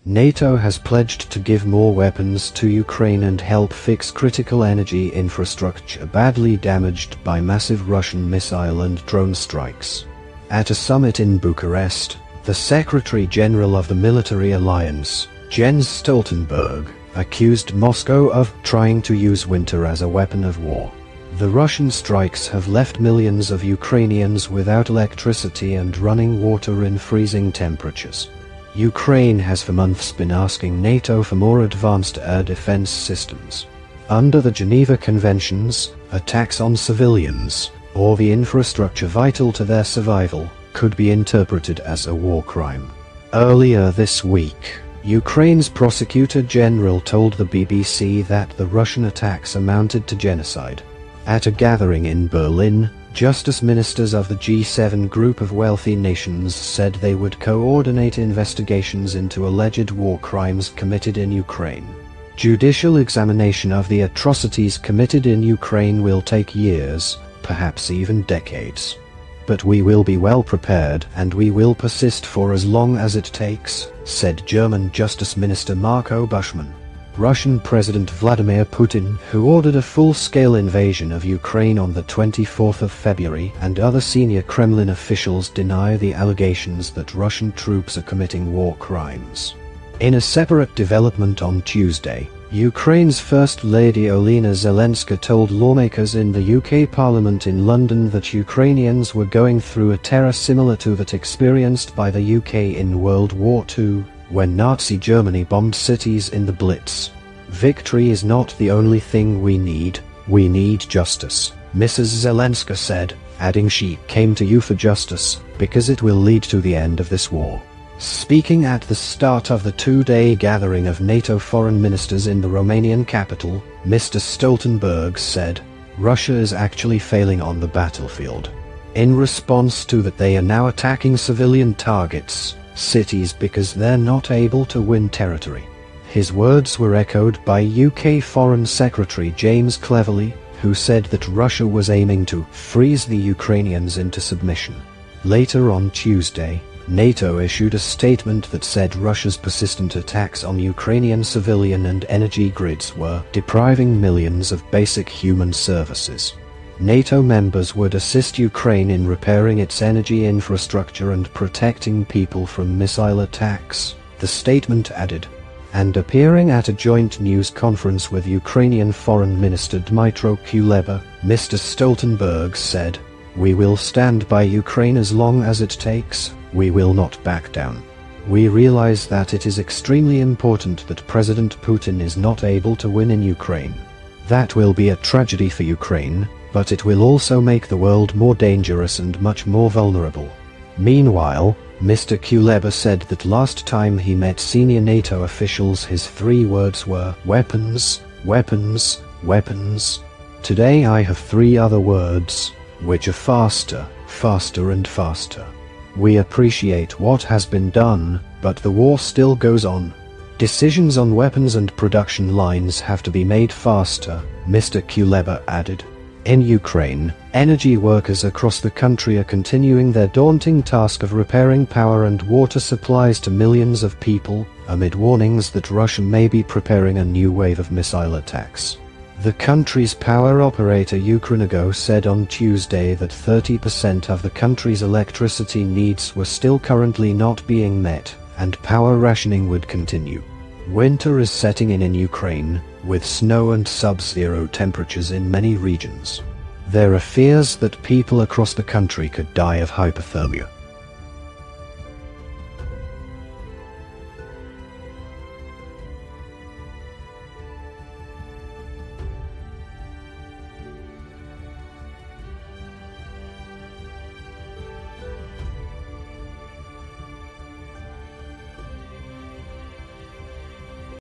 NATO has pledged to give more weapons to Ukraine and help fix critical energy infrastructure badly damaged by massive Russian missile and drone strikes. At a summit in Bucharest, the Secretary-General of the Military Alliance, Jens Stoltenberg, accused Moscow of trying to use winter as a weapon of war. The Russian strikes have left millions of Ukrainians without electricity and running water in freezing temperatures. Ukraine has for months been asking NATO for more advanced air defense systems. Under the Geneva Conventions, attacks on civilians, or the infrastructure vital to their survival, could be interpreted as a war crime. Earlier this week, Ukraine's Prosecutor General told the BBC that the Russian attacks amounted to genocide. At a gathering in Berlin, justice ministers of the G7 group of wealthy nations said they would coordinate investigations into alleged war crimes committed in Ukraine. Judicial examination of the atrocities committed in Ukraine will take years, perhaps even decades. But we will be well prepared and we will persist for as long as it takes, said German Justice Minister Marco Buschmann. Russian President Vladimir Putin, who ordered a full-scale invasion of Ukraine on the 24th of February, and other senior Kremlin officials deny the allegations that Russian troops are committing war crimes. In a separate development on Tuesday, Ukraine's First Lady Olena Zelenska told lawmakers in the UK Parliament in London that Ukrainians were going through a terror similar to that experienced by the UK in World War II, when Nazi Germany bombed cities in the Blitz. Victory is not the only thing we need justice, Mrs. Zelenska said, adding she came to you for justice, because it will lead to the end of this war. Speaking at the start of the two-day gathering of NATO foreign ministers in the Romanian capital, Mr. Stoltenberg said, Russia is actually failing on the battlefield. In response to that, they are now attacking civilian targets, cities, because they're not able to win territory. His words were echoed by UK Foreign Secretary James Cleverly, who said that Russia was aiming to freeze the Ukrainians into submission. Later on Tuesday, NATO issued a statement that said Russia's persistent attacks on Ukrainian civilian and energy grids were depriving millions of basic human services. NATO members would assist Ukraine in repairing its energy infrastructure and protecting people from missile attacks, the statement added. And appearing at a joint news conference with Ukrainian Foreign Minister Dmytro Kuleba, Mr. Stoltenberg said, We will stand by Ukraine as long as it takes, we will not back down. We realize that it is extremely important that President Putin is not able to win in Ukraine. That will be a tragedy for Ukraine, but it will also make the world more dangerous and much more vulnerable. Meanwhile, Mr. Kuleba said that last time he met senior NATO officials his 3 words were weapons, weapons, weapons. Today I have 3 other words, which are faster, faster and faster. We appreciate what has been done, but the war still goes on. Decisions on weapons and production lines have to be made faster, Mr. Kuleba added. In Ukraine, energy workers across the country are continuing their daunting task of repairing power and water supplies to millions of people, amid warnings that Russia may be preparing a new wave of missile attacks. The country's power operator Ukrenergo said on Tuesday that 30% of the country's electricity needs were still currently not being met, and power rationing would continue. Winter is setting in Ukraine, with snow and sub-zero temperatures in many regions. There are fears that people across the country could die of hypothermia.